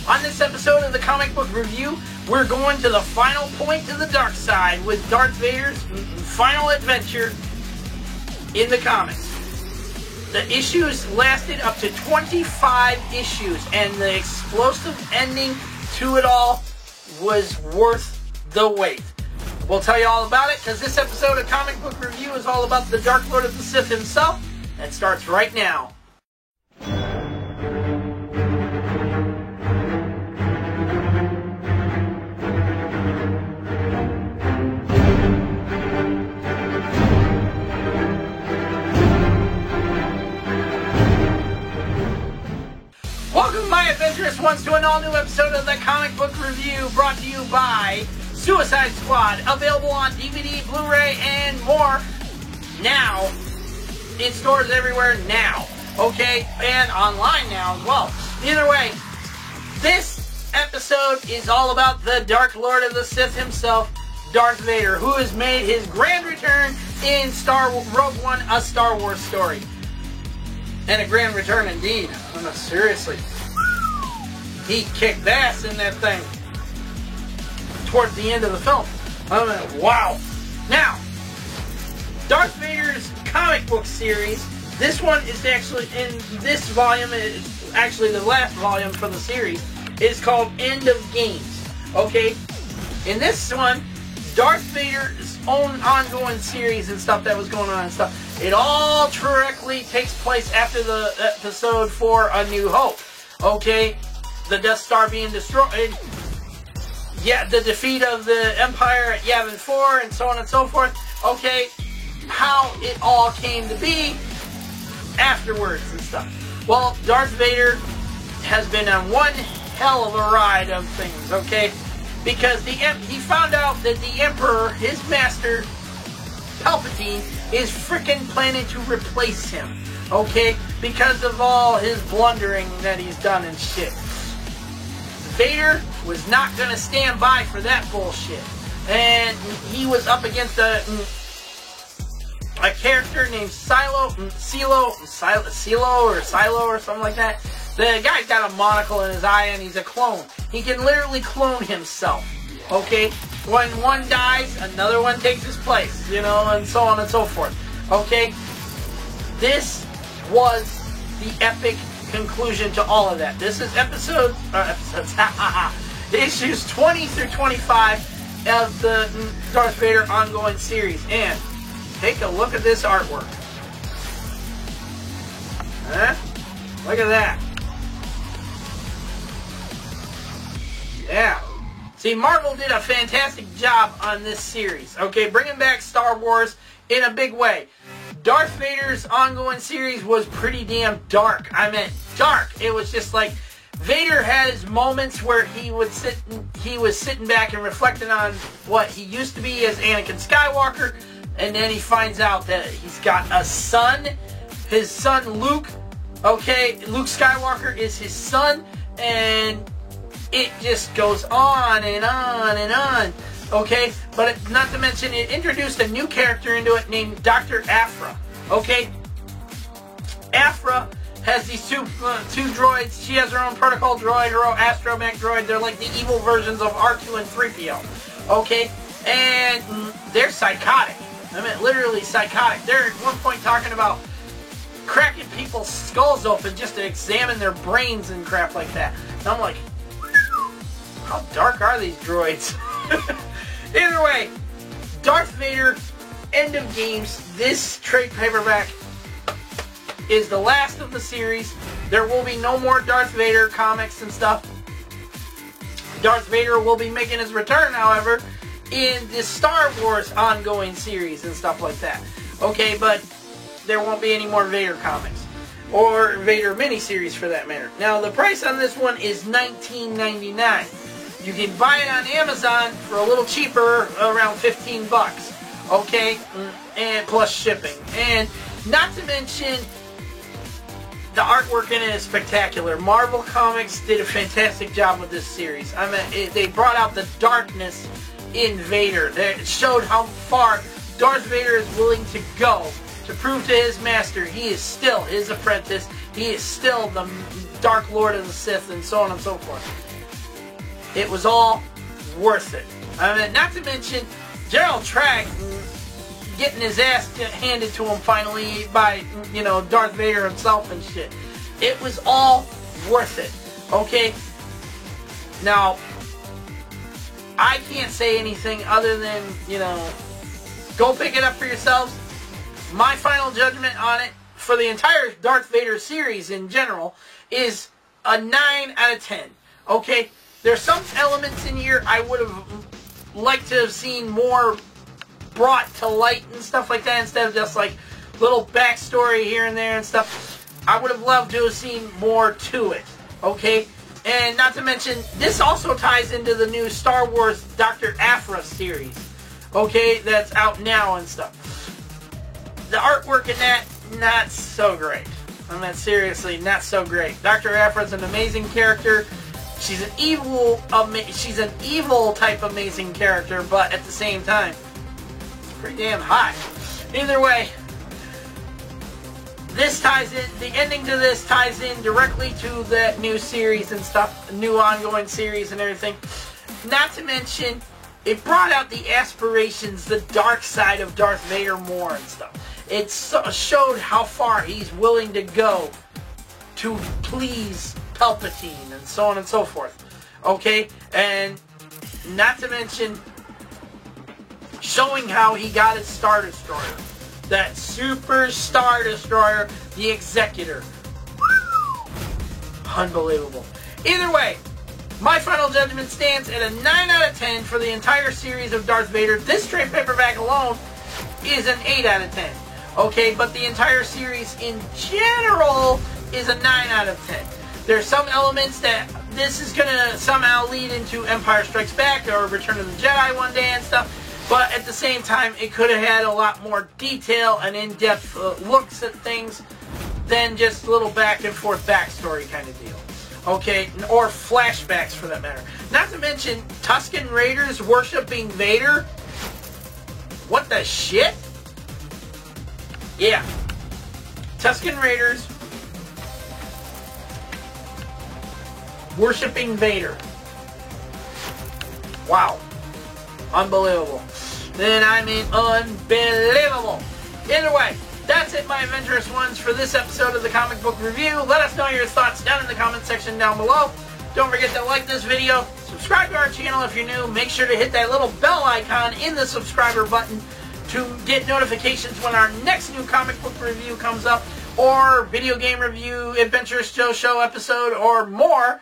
On this episode of the Comic Book Review, we're going to the final point of the dark side with Darth Vader's final adventure in the comics. The issues lasted up to 25 issues, and the explosive ending to it all was worth the wait. We'll tell you all about it, because this episode of Comic Book Review is all about the Dark Lord of the Sith himself, and it starts right now. Welcome, my adventurous ones, to an all-new episode of the Comic Book Review, brought to you by Suicide Squad, available on DVD, Blu-ray, and more now, in stores everywhere now, okay, and online now as well. Either way, this episode is all about the Dark Lord of the Sith himself, Darth Vader, who has made his grand return in Rogue One, a Star Wars story. And a grand return indeed. No, seriously. He kicked ass in that thing towards the end of the film. I mean, wow. Now, Darth Vader's comic book series, this one is actually, in this volume, is actually the last volume for the series, is called End of Games. Okay? In this one, Darth Vader's own ongoing series and stuff that was going on and stuff, it all directly takes place after the episode for A New Hope. Okay? The Death Star being destroyed. Yeah, the defeat of the Empire at Yavin 4 and so on and so forth. Okay? How it all came to be afterwards and stuff. Well, Darth Vader has been on one hell of a ride of things, okay? Because he found out that the Emperor, his master, Palpatine, is freaking planning to replace him, okay? Because of all his blundering that he's done and shit. Vader was not going to stand by for that bullshit. And he was up against a character named Silo or something like that. The guy's got a monocle in his eye and he's a clone. He can literally clone himself, okay? When one dies, another one takes his place, you know, and so on and so forth, okay? This was the epic conclusion to all of that. This is issues 20 through 25 of the Darth Vader ongoing series. And take a look at this artwork. Huh? Look at that. Yeah. See, Marvel did a fantastic job on this series, okay? Bringing back Star Wars in a big way. Darth Vader's ongoing series was pretty damn dark. I meant dark. It was just like Vader had his moments where he was sitting back and reflecting on what he used to be as Anakin Skywalker, and then he finds out that he's got a son. His son Luke, okay? Luke Skywalker is his son, and it just goes on and on and on, okay? But not to mention, it introduced a new character into it named Dr. Aphra, okay? Aphra has these two droids. She has her own protocol droid, her own astromech droid. They're like the evil versions of R2 and 3PO, okay? And they're psychotic. I mean, literally psychotic. They're at one point talking about cracking people's skulls open just to examine their brains and crap like that. And I'm like, how dark are these droids? Either way, Darth Vader, End of Games, this trade paperback is the last of the series. There will be no more Darth Vader comics and stuff. Darth Vader will be making his return, however, in the Star Wars ongoing series and stuff like that. Okay, but there won't be any more Vader comics. Or Vader miniseries for that matter. Now, the price on this one is $19.99. You can buy it on Amazon for a little cheaper, around 15 bucks. Okay? And plus shipping. And not to mention, the artwork in it is spectacular. Marvel Comics did a fantastic job with this series. I mean, they brought out the darkness in Vader. It showed how far Darth Vader is willing to go to prove to his master he is still his apprentice. He is still the Dark Lord of the Sith and so on and so forth. It was all worth it. I mean, not to mention General Trask getting his ass handed to him finally by, you know, Darth Vader himself and shit. It was all worth it. Okay? Now, I can't say anything other than, you know, go pick it up for yourselves. My final judgment on it for the entire Darth Vader series in general is a 9 out of 10. Okay? There's some elements in here I would have liked to have seen more brought to light and stuff like that instead of just like little backstory here and there and stuff. I would have loved to have seen more to it. Okay? And not to mention, this also ties into the new Star Wars Dr. Aphra series. Okay? That's out now and stuff. The artwork in that, not so great. I mean, seriously, not so great. Dr. Aphra's an amazing character. She's an evil type amazing character, but at the same time, it's pretty damn hot. Either way, this ties in, the ending to this ties in directly to that new series and stuff, new ongoing series and everything. Not to mention, it brought out the aspirations, the dark side of Darth Vader more and stuff. It showed how far he's willing to go to please Palpatine and so on and so forth. Okay? And not to mention showing how he got his Star Destroyer. That Super Star Destroyer, the Executor. Unbelievable. Either way, my final judgment stands at a 9 out of 10 for the entire series of Darth Vader. This trade paperback alone is an 8 out of 10. Okay, but the entire series in general is a 9 out of 10. There's some elements that this is going to somehow lead into Empire Strikes Back or Return of the Jedi one day and stuff. But at the same time, it could have had a lot more detail and in-depth looks at things than just a little back and forth backstory kind of deal. Okay, or flashbacks for that matter. Not to mention Tusken Raiders worshiping Vader. What the shit? Yeah. Tusken Raiders worshiping Vader. Wow. Unbelievable. Then I mean unbelievable. Either way, that's it, my adventurous ones, for this episode of the Comic Book Review. Let us know your thoughts down in the comment section down below. Don't forget to like this video, subscribe to our channel if you're new, make sure to hit that little bell icon in the subscriber button to get notifications when our next new comic book review comes up, or video game review, Adventurous Joe Show episode, or more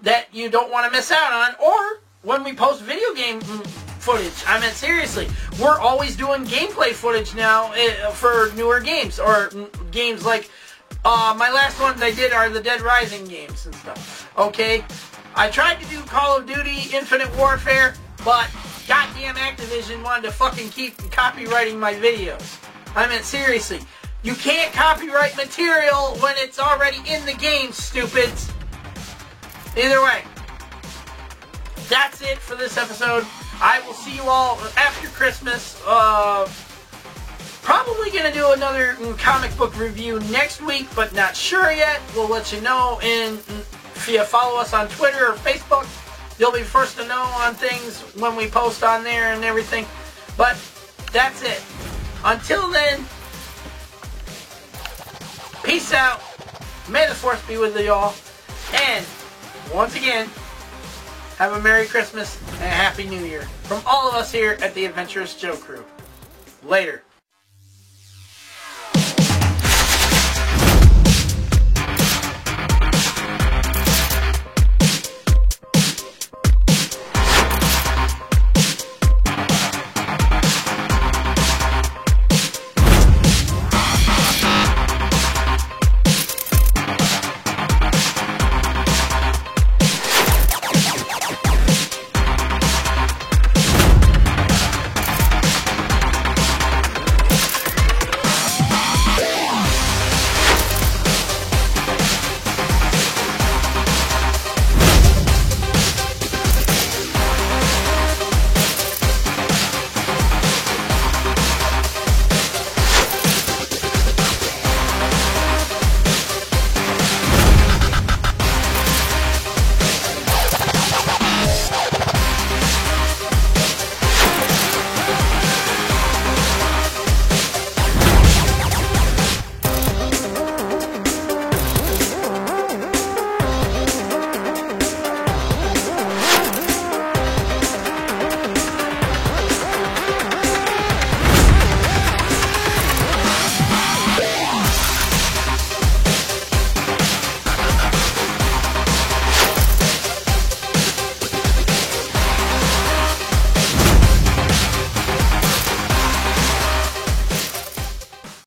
that you don't want to miss out on, or when we post video game footage. I mean, seriously, we're always doing gameplay footage now for newer games, or games like my last ones I did are the Dead Rising games and stuff. Okay, I tried to do Call of Duty Infinite Warfare, but goddamn Activision wanted to fucking keep copyrighting my videos. I mean, seriously, you can't copyright material when it's already in the game, stupids. Either way, that's it for this episode. I will see you all after Christmas. Probably going to do another comic book review next week, but not sure yet. We'll let you know. And if you follow us on Twitter or Facebook, you'll be first to know on things when we post on there and everything. But that's it. Until then, peace out. May the Force be with you all. And once again, have a Merry Christmas and a Happy New Year from all of us here at the Adventurous Joe Crew. Later.